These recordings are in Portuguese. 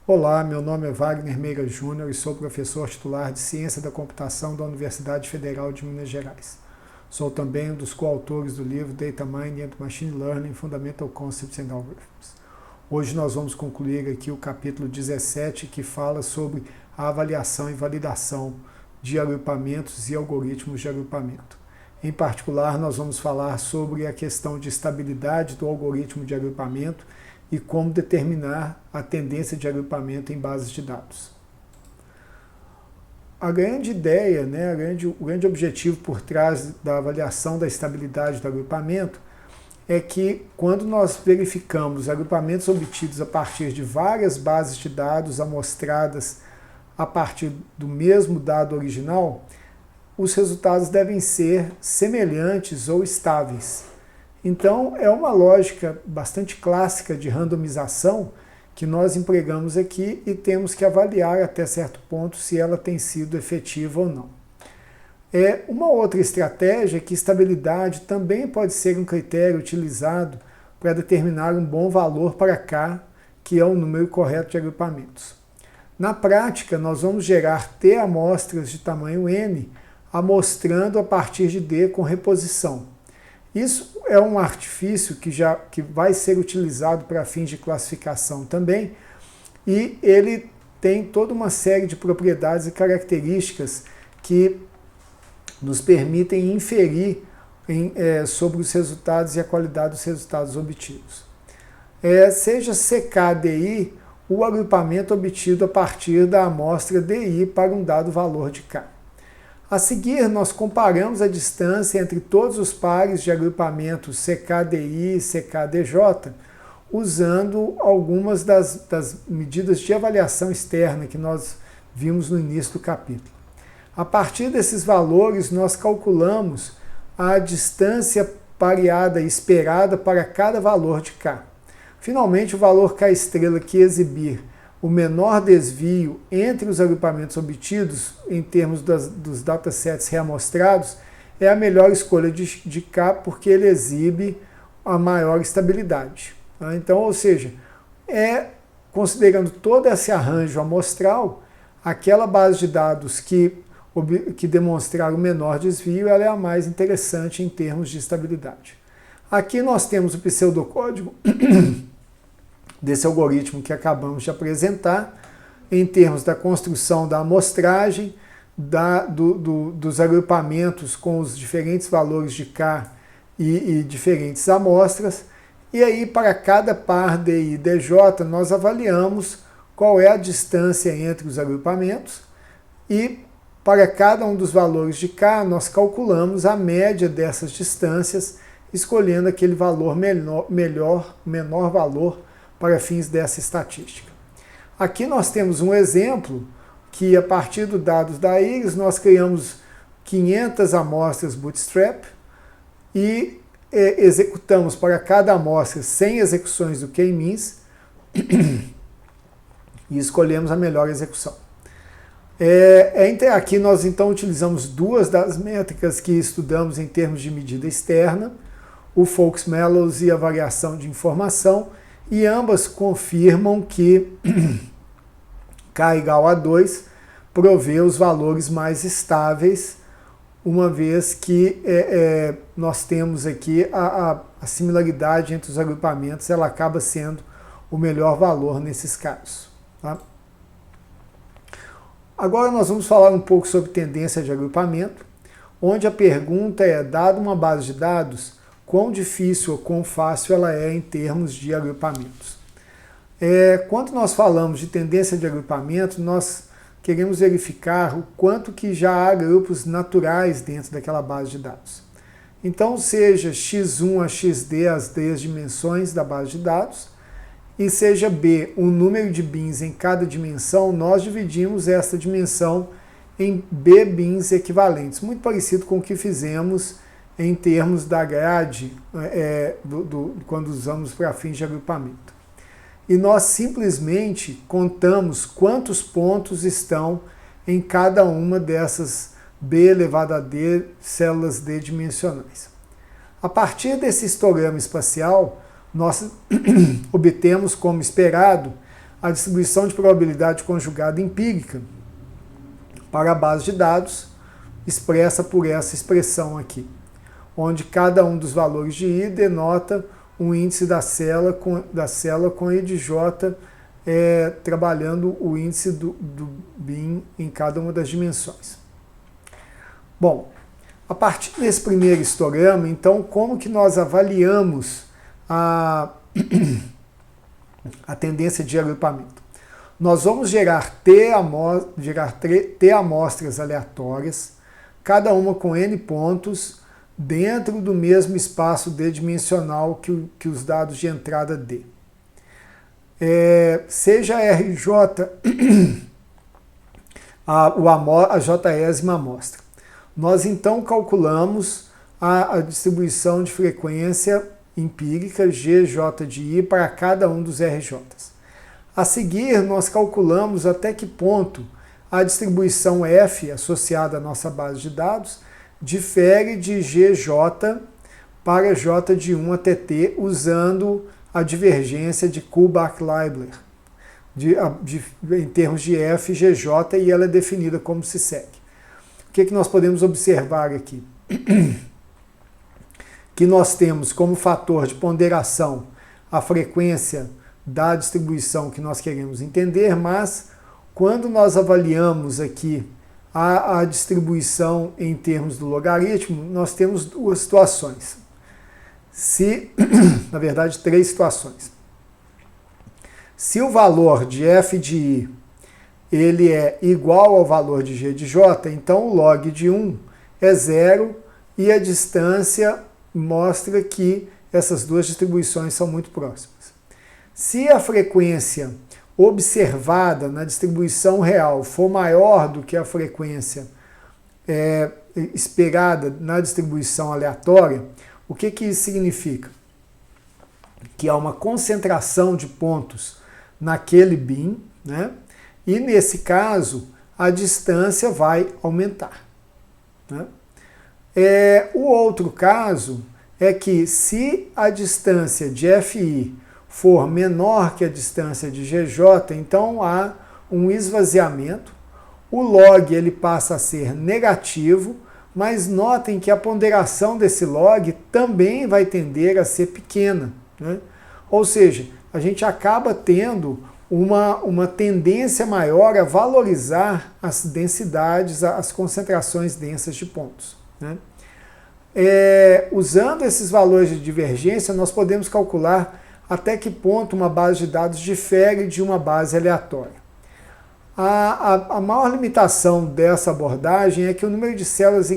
Olá, meu nome é Wagner Meira Júnior e sou professor titular de Ciência da Computação da Universidade Federal de Minas Gerais. Sou também um dos coautores do livro Data Mining and Machine Learning, Fundamental Concepts and Algorithms. Hoje nós vamos concluir aqui o capítulo 17, que fala sobre a avaliação e validação de agrupamentos e algoritmos de agrupamento. Em particular, nós vamos falar sobre a questão de estabilidade do algoritmo de agrupamento e como determinar a tendência de agrupamento em bases de dados. A grande ideia, o grande objetivo por trás da avaliação da estabilidade do agrupamento é que quando nós verificamos agrupamentos obtidos a partir de várias bases de dados amostradas a partir do mesmo dado original, os resultados devem ser semelhantes ou estáveis. Então, é uma lógica bastante clássica de randomização que nós empregamos aqui e temos que avaliar até certo ponto se ela tem sido efetiva ou não. Uma outra estratégia é que estabilidade também pode ser um critério utilizado para determinar um bom valor para K, que é o número correto de agrupamentos. Na prática, nós vamos gerar T amostras de tamanho N, amostrando a partir de D com reposição. Isso é um artifício que vai ser utilizado para fins de classificação também, e ele tem toda uma série de propriedades e características que nos permitem inferir sobre os resultados e a qualidade dos resultados obtidos. Seja CKDI o agrupamento obtido a partir da amostra DI para um dado valor de K. A seguir, nós comparamos a distância entre todos os pares de agrupamentos CKDI e CKDJ, usando algumas das medidas de avaliação externa que nós vimos no início do capítulo. A partir desses valores, nós calculamos a distância pareada esperada para cada valor de K. Finalmente, o valor K' que exibir o menor desvio entre os agrupamentos obtidos em termos dos datasets reamostrados é a melhor escolha de K, porque ele exibe a maior estabilidade. Então, ou seja, considerando todo esse arranjo amostral, aquela base de dados que demonstrar o menor desvio, ela é a mais interessante em termos de estabilidade. Aqui nós temos o pseudocódigo desse algoritmo que acabamos de apresentar, em termos da construção da amostragem, dos agrupamentos com os diferentes valores de K e diferentes amostras, e aí para cada par DI e DJ nós avaliamos qual é a distância entre os agrupamentos e para cada um dos valores de K nós calculamos a média dessas distâncias, escolhendo aquele valor menor valor para fins dessa estatística. Aqui nós temos um exemplo que, a partir dos dados da Iris, nós criamos 500 amostras Bootstrap e executamos para cada amostra 100 execuções do K-means e escolhemos a melhor execução. Aqui nós então utilizamos duas das métricas que estudamos em termos de medida externa, o Fowlkes-Mallows e a variação de informação, e ambas confirmam que K igual a 2 provê os valores mais estáveis, uma vez que nós temos aqui a similaridade entre os agrupamentos, ela acaba sendo o melhor valor nesses casos. Tá? Agora nós vamos falar um pouco sobre tendência de agrupamento, onde a pergunta é, dada uma base de dados, quão difícil ou quão fácil ela é em termos de agrupamentos. Quando nós falamos de tendência de agrupamento, nós queremos verificar o quanto que já há grupos naturais dentro daquela base de dados. Então, seja x1 a xd as 10 dimensões da base de dados, e seja b o número de bins em cada dimensão, nós dividimos esta dimensão em b bins equivalentes, muito parecido com o que fizemos em termos da grade, quando usamos para fins de agrupamento. E nós simplesmente contamos quantos pontos estão em cada uma dessas B elevado a D células D dimensionais. A partir desse histograma espacial, nós obtemos, como esperado, a distribuição de probabilidade conjugada empírica para a base de dados, expressa por essa expressão aqui, onde cada um dos valores de I denota um índice da célula com I de J, trabalhando o índice do bin em cada uma das dimensões. Bom, a partir desse primeiro histograma, então, como que nós avaliamos a tendência de agrupamento? Nós vamos gerar T amostras aleatórias, cada uma com N pontos, dentro do mesmo espaço D-dimensional que os dados de entrada D. Seja RJ a jésima amostra. Nós então calculamos a distribuição de frequência empírica GJ de I para cada um dos RJs. A seguir, nós calculamos até que ponto a distribuição F associada à nossa base de dados difere de GJ para J de 1 até T, usando a divergência de Kullback-Leibler, em termos de F, GJ, e ela é definida como se segue. O que nós podemos observar aqui? Que nós temos como fator de ponderação a frequência da distribuição que nós queremos entender, mas quando nós avaliamos aqui a distribuição em termos do logaritmo, nós temos duas situações. Na verdade, três situações. Se o valor de f de i ele é igual ao valor de g de j, então o log de 1 é 0 e a distância mostra que essas duas distribuições são muito próximas. Se a frequência observada na distribuição real for maior do que a frequência esperada na distribuição aleatória, o que isso significa? Que há uma concentração de pontos naquele bin, né? E nesse caso a distância vai aumentar, né? O outro caso é que se a distância de FI for menor que a distância de GJ, então há um esvaziamento, o log ele passa a ser negativo, mas notem que a ponderação desse log também vai tender a ser pequena, né? Ou seja, a gente acaba tendo uma tendência maior a valorizar as densidades, as concentrações densas de pontos, né? Usando esses valores de divergência, nós podemos calcular até que ponto uma base de dados difere de uma base aleatória. A maior limitação dessa abordagem é que o número de células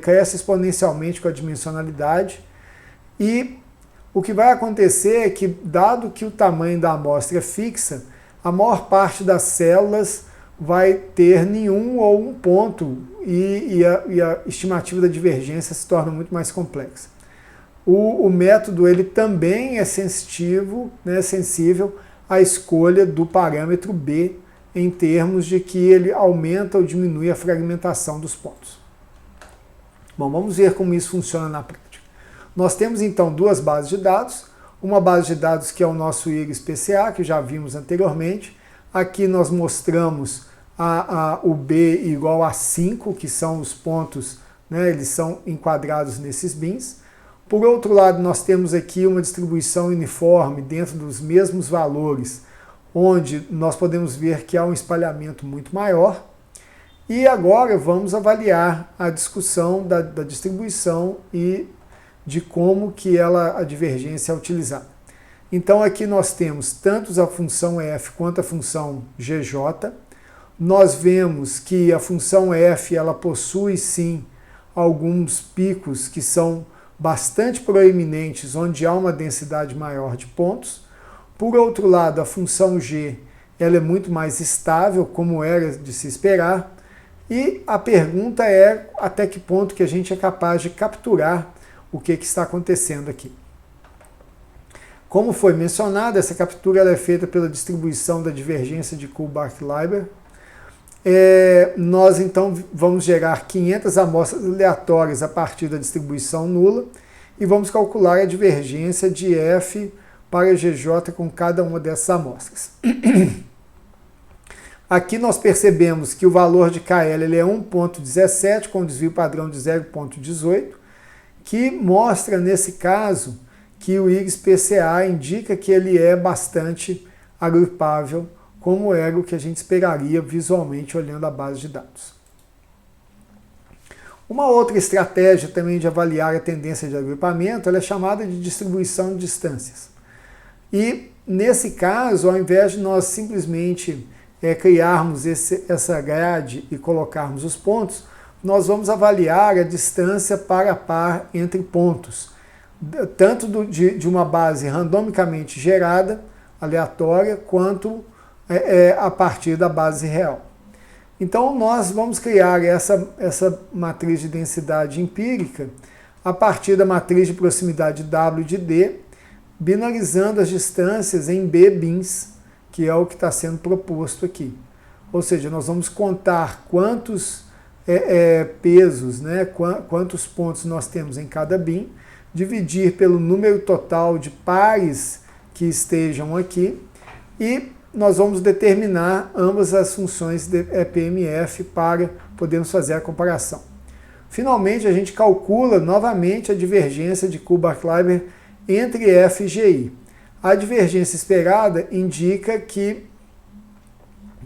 cresce exponencialmente com a dimensionalidade, e o que vai acontecer é que, dado que o tamanho da amostra é fixa, a maior parte das células vai ter nenhum ou um ponto, e a estimativa da divergência se torna muito mais complexa. O método ele também é sensível, né, à escolha do parâmetro B, em termos de que ele aumenta ou diminui a fragmentação dos pontos. Bom, vamos ver como isso funciona na prática. Nós temos então duas bases de dados, uma base de dados que é o nosso IRIS-PCA, que já vimos anteriormente. Aqui nós mostramos o B igual a 5, que são os pontos, né, eles são enquadrados nesses bins. Por outro lado, nós temos aqui uma distribuição uniforme dentro dos mesmos valores, onde nós podemos ver que há um espalhamento muito maior. E agora vamos avaliar a discussão da distribuição e de como que a divergência é utilizada. Então aqui nós temos tanto a função f quanto a função gj. Nós vemos que a função f ela possui sim alguns picos que são bastante proeminentes, onde há uma densidade maior de pontos. Por outro lado, a função g ela é muito mais estável, como era de se esperar, e a pergunta é até que ponto que a gente é capaz de capturar o que está acontecendo aqui. Como foi mencionado, essa captura ela é feita pela distribuição da divergência de Kullback-Leibler. Nós então vamos gerar 500 amostras aleatórias a partir da distribuição nula e vamos calcular a divergência de f para GJ com cada uma dessas amostras. Aqui nós percebemos que o valor de KL ele é 1,17 com desvio padrão de 0,18, que mostra nesse caso que o IGS PCA indica que ele é bastante agrupável, como era o que a gente esperaria visualmente olhando a base de dados. Uma outra estratégia também de avaliar a tendência de agrupamento ela é chamada de distribuição de distâncias. E nesse caso, ao invés de nós simplesmente criarmos essa grade e colocarmos os pontos, nós vamos avaliar a distância par a par entre pontos, tanto de uma base randomicamente gerada, aleatória, quanto a partir da base real. Então nós vamos criar essa matriz de densidade empírica a partir da matriz de proximidade W de D, binarizando as distâncias em B bins, que é o que está sendo proposto aqui. Ou seja, nós vamos contar quantos pesos, né, quantos pontos nós temos em cada bin, dividir pelo número total de pares que estejam aqui e nós vamos determinar ambas as funções de PMF para podermos fazer a comparação. Finalmente, a gente calcula novamente a divergência de Kullback-Leibler entre F e GI. A divergência esperada indica que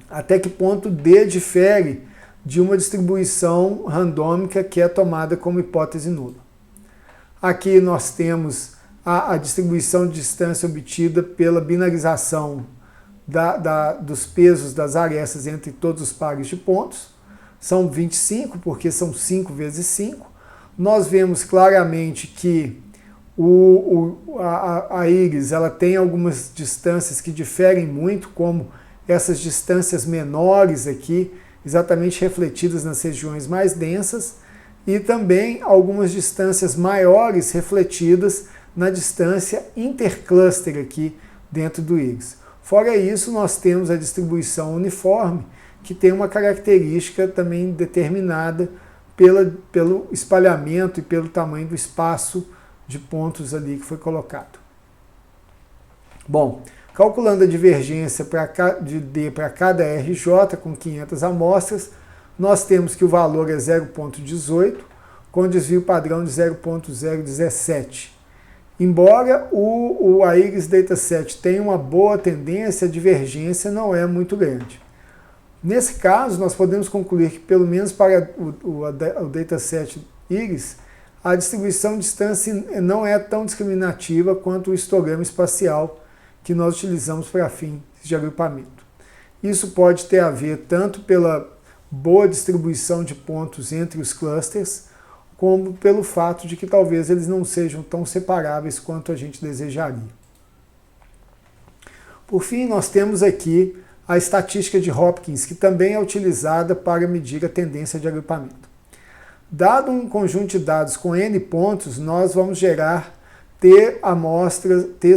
até que ponto D difere de uma distribuição randômica que é tomada como hipótese nula. Aqui nós temos a distribuição de distância obtida pela binarização dos pesos das arestas entre todos os pares de pontos. São 25, porque são 5 vezes 5. Nós vemos claramente que a IGS ela tem algumas distâncias que diferem muito, como essas distâncias menores aqui, exatamente refletidas nas regiões mais densas, e também algumas distâncias maiores refletidas na distância intercluster aqui dentro do IGS. Fora isso, nós temos a distribuição uniforme, que tem uma característica também determinada pelo espalhamento e pelo tamanho do espaço de pontos ali que foi colocado. Bom, calculando a divergência de D para cada RJ com 500 amostras, nós temos que o valor é 0,18, com desvio padrão de 0,017. Embora o IGS Dataset tenha uma boa tendência, a divergência não é muito grande. Nesse caso, nós podemos concluir que, pelo menos para o dataset IGS, a distribuição de distância não é tão discriminativa quanto o histograma espacial que nós utilizamos para fins de agrupamento. Isso pode ter a ver tanto pela boa distribuição de pontos entre os clusters, como pelo fato de que talvez eles não sejam tão separáveis quanto a gente desejaria. Por fim, nós temos aqui a estatística de Hopkins, que também é utilizada para medir a tendência de agrupamento. Dado um conjunto de dados com N pontos, nós vamos gerar T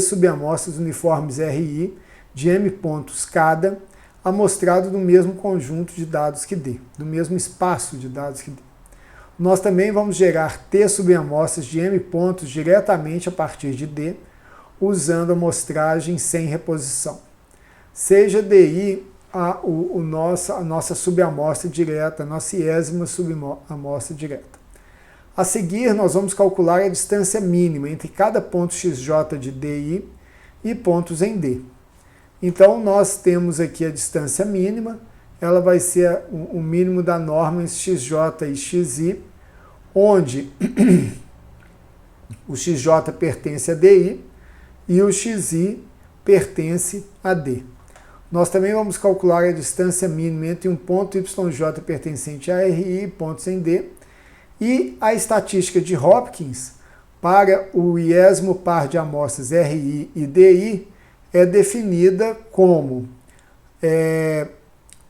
subamostras uniformes RI de M pontos cada, amostrado no mesmo conjunto de dados que D, do mesmo espaço de dados que D. Nós também vamos gerar T subamostras de M pontos diretamente a partir de D, usando a amostragem sem reposição. Seja DI a nossa subamostra direta, a nossa iésima subamostra direta. A seguir, nós vamos calcular a distância mínima entre cada ponto XJ de DI e pontos em D. Então, nós temos aqui a distância mínima, ela vai ser o mínimo da norma em XJ e XI, onde o XJ pertence a DI e o XI pertence a D. Nós também vamos calcular a distância mínima entre um ponto YJ pertencente a RI e pontos em D, e a estatística de Hopkins para o iésimo par de amostras RI e DI é definida como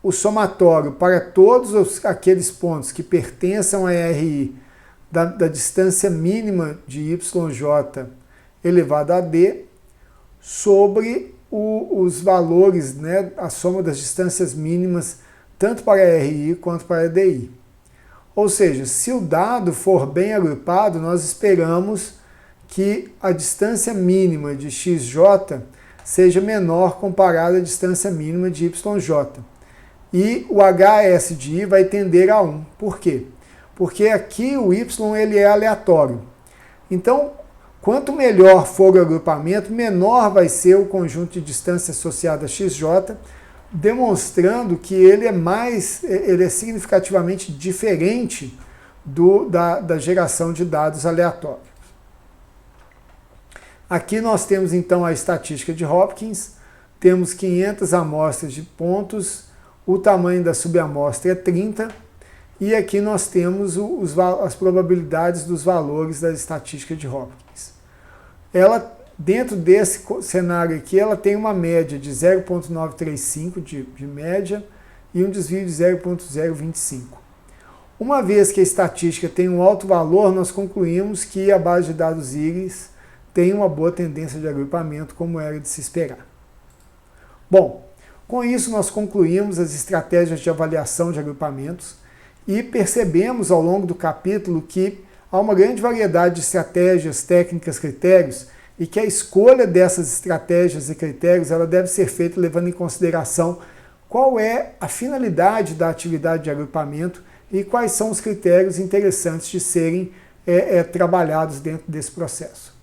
o somatório para todos aqueles pontos que pertençam a RI da distância mínima de YJ elevado a D sobre os valores, né, a soma das distâncias mínimas tanto para RI quanto para DI. Ou seja, se o dado for bem agrupado, nós esperamos que a distância mínima de XJ seja menor comparada à distância mínima de YJ. E o HS de I vai tender a 1. Por quê? Porque aqui o Y ele é aleatório. Então, quanto melhor for o agrupamento, menor vai ser o conjunto de distância associada a XJ, demonstrando que ele é significativamente diferente da geração de dados aleatórios. Aqui nós temos então a estatística de Hopkins, temos 500 amostras de pontos, o tamanho da subamostra é 30, e aqui nós temos as probabilidades dos valores da estatística de Hopkins. Ela, dentro desse cenário aqui, ela tem uma média de 0,935 de média e um desvio de 0,025. Uma vez que a estatística tem um alto valor, nós concluímos que a base de dados IRIS tem uma boa tendência de agrupamento, como era de se esperar. Bom, com isso nós concluímos as estratégias de avaliação de agrupamentos e percebemos ao longo do capítulo que há uma grande variedade de estratégias, técnicas, critérios e que a escolha dessas estratégias e critérios ela deve ser feita levando em consideração qual é a finalidade da atividade de agrupamento e quais são os critérios interessantes de serem trabalhados dentro desse processo.